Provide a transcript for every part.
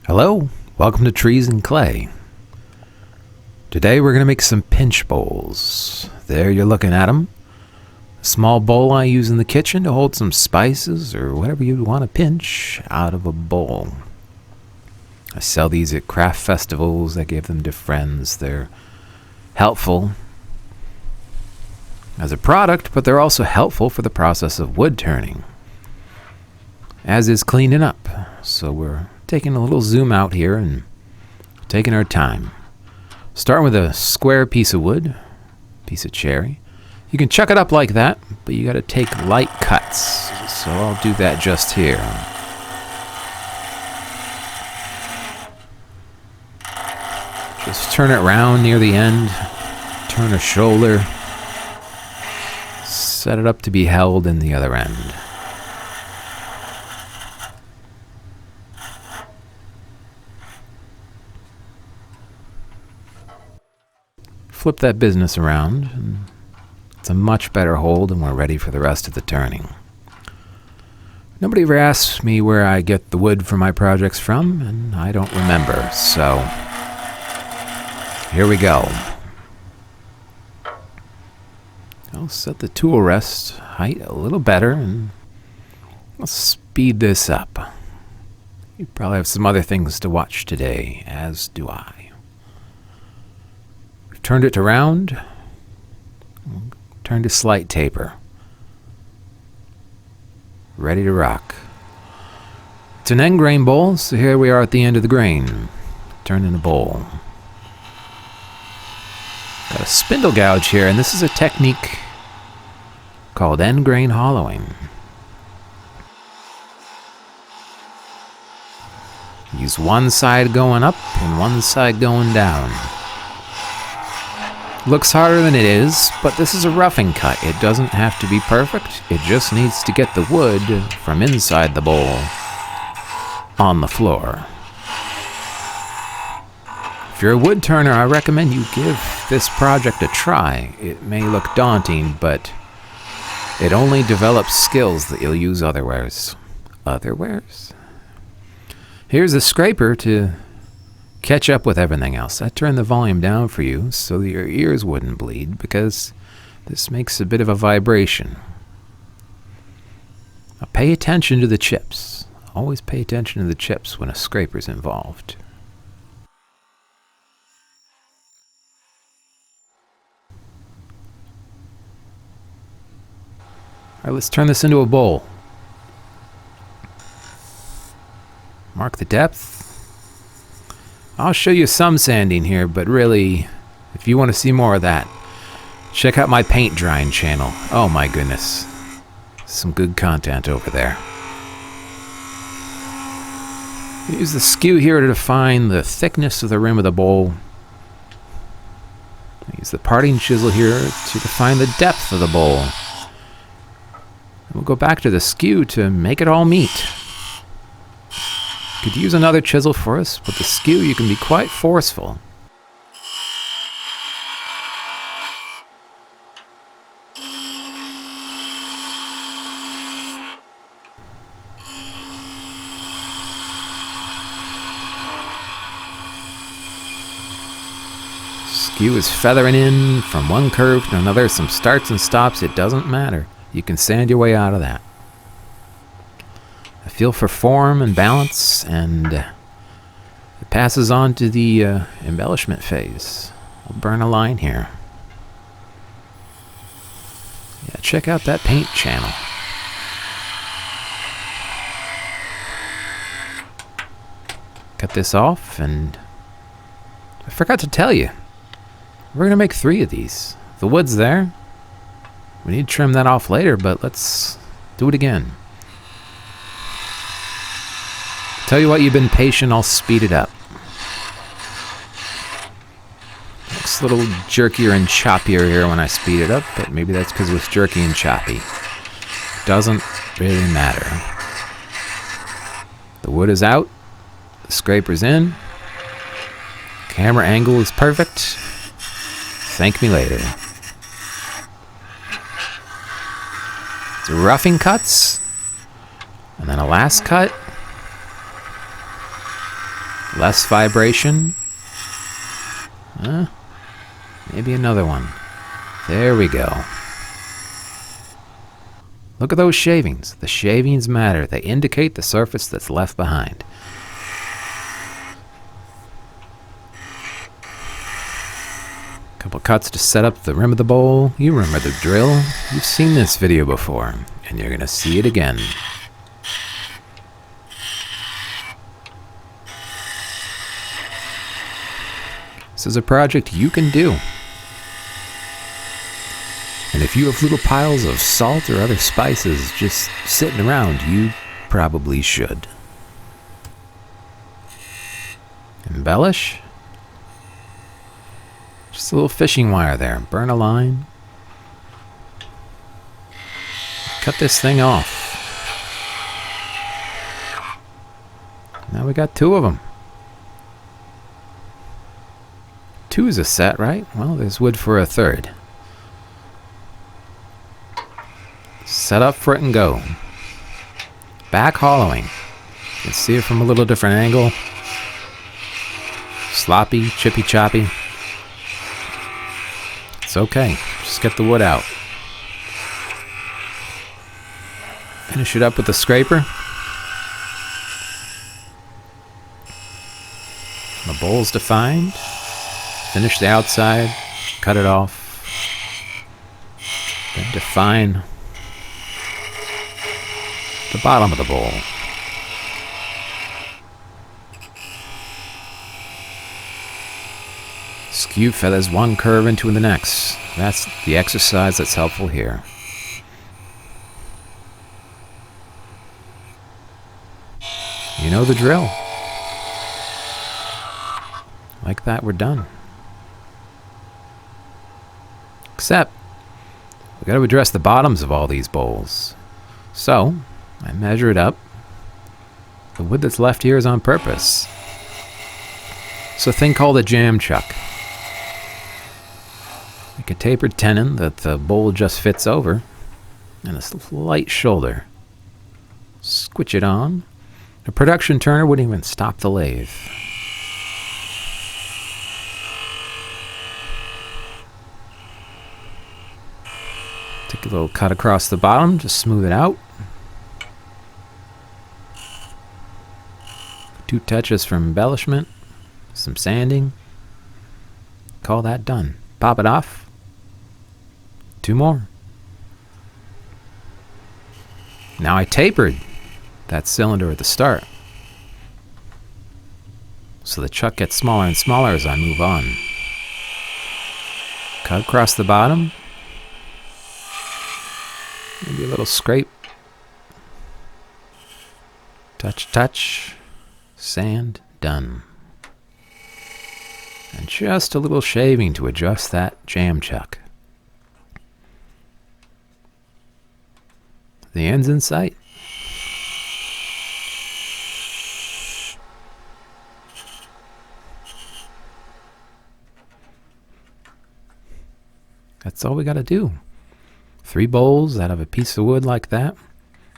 Hello, welcome to Trees and Clay. Today we're going to make some pinch bowls. There you're looking at them. A small bowl I use in the kitchen to hold some spices or whatever you want to pinch out of a bowl. I sell these at craft festivals. I give them to friends. They're helpful as a product, but they're also helpful for the process of wood turning, as is cleaning up. So we're taking a little zoom out here and taking our time. Starting with a square piece of wood, piece of cherry. You can chuck it up like that, but you got to take light cuts. So I'll do that just here. Just turn it around near the end, turn a shoulder, set it up to be held in the other end. Flip that business around, and it's a much better hold, and we're ready for the rest of the turning. Nobody ever asks me where I get the wood for my projects from, and I don't remember, so here we go. I'll set the tool rest height a little better, and I'll speed this up. You probably have some other things to watch today, as do I. Turned it to round, turned to slight taper. Ready to rock. It's an end grain bowl, so here we are at the end of the grain. Turned in a bowl. Got a spindle gouge here, and this is a technique called end grain hollowing. Use one side going up and one side going down. Looks harder than it is, but this is a roughing cut. It doesn't have to be perfect. It just needs to get the wood from inside the bowl on the floor. If you're a wood turner, I recommend you give this project a try. It may look daunting, but it only develops skills that you'll use otherwise. Otherwise? Here's a scraper to catch up with everything else. I turned the volume down for you so that your ears wouldn't bleed, because this makes a bit of a vibration. Now pay attention to the chips. Always pay attention to the chips when a scraper's involved. Alright, let's turn this into a bowl. Mark the depth. I'll show you some sanding here, but really, if you want to see more of that, check out my paint drying channel. Oh my goodness. Some good content over there. Use the skew here to define the thickness of the rim of the bowl. Use the parting chisel here to define the depth of the bowl. We'll go back to the skew to make it all meet. Could use another chisel for us, but the skew you can be quite forceful. Skew is feathering in from one curve to another, some starts and stops, it doesn't matter. You can sand your way out of that. Feel for form and balance, and it passes on to the embellishment phase. I'll burn a line here. Yeah, check out that paint channel. Cut this off, and I forgot to tell you, we're going to make 3 of these. The wood's there. We need to trim that off later, but let's do it again. Tell you what, you've been patient, I'll speed it up. Looks a little jerkier and choppier here when I speed it up, but maybe that's because it was jerky and choppy. Doesn't really matter. The wood is out, the scraper's in, camera angle is perfect. Thank me later. So roughing cuts, and then a last cut. Less vibration. Maybe another one. There we go. Look at those shavings. The shavings matter. They indicate the surface that's left behind. Couple cuts to set up the rim of the bowl. You remember the drill. You've seen this video before, and you're going to see it again. This is a project you can do. And if you have little piles of salt or other spices just sitting around, you probably should. Embellish. Just a little fishing wire there. Burn a line. Cut this thing off. Now we got 2 of them. 2 is a set, right? Well, there's wood for a 3rd. Set up for it and go. Back hollowing. You can see it from a little different angle. Sloppy, chippy choppy. It's okay. Just get the wood out. Finish it up with the scraper. The bowl's defined. Finish the outside. Cut it off. Then define the bottom of the bowl. Skew feathers one curve into the next. That's the exercise that's helpful here. You know the drill. Like that, we're done. Except, we got to address the bottoms of all these bowls. So, I measure it up. The wood that's left here is on purpose. It's a thing called a jam chuck. Like a tapered tenon that the bowl just fits over, and a slight shoulder. Squitch it on. A production turner wouldn't even stop the lathe. Take a little cut across the bottom, just smooth it out. 2 touches for embellishment, some sanding. Call that done. Pop it off. 2 more. Now I tapered that cylinder at the start, so the chuck gets smaller and smaller as I move on. Cut across the bottom. Maybe a little scrape. Touch, touch. Sand, done. And just a little shaving to adjust that jam chuck. The end's in sight. That's all we got to do. 3 bowls out of a piece of wood like that.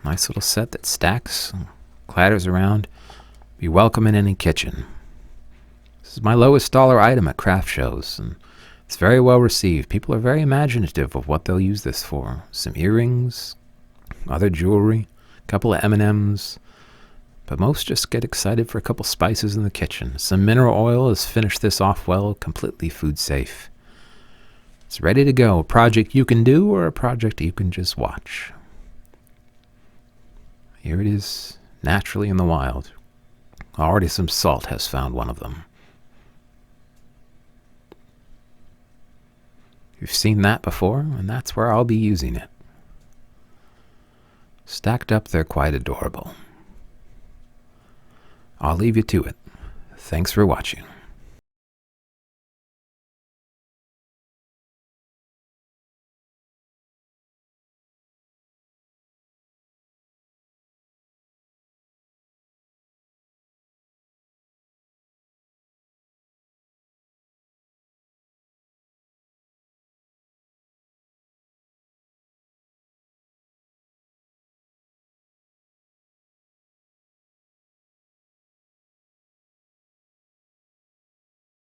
Nice little set that stacks, clatters around. Be welcome in any kitchen. This is my lowest dollar item at craft shows, and it's very well received. People are very imaginative of what they'll use this for. Some earrings, other jewelry, a couple of M&Ms, but most just get excited for a couple spices in the kitchen. Some mineral oil has finished this off well, completely food safe. It's ready to go. A project you can do or a project you can just watch. Here it is, naturally in the wild. Already some salt has found one of them. You've seen that before, and that's where I'll be using it. Stacked up, they're quite adorable. I'll leave you to it. Thanks for watching.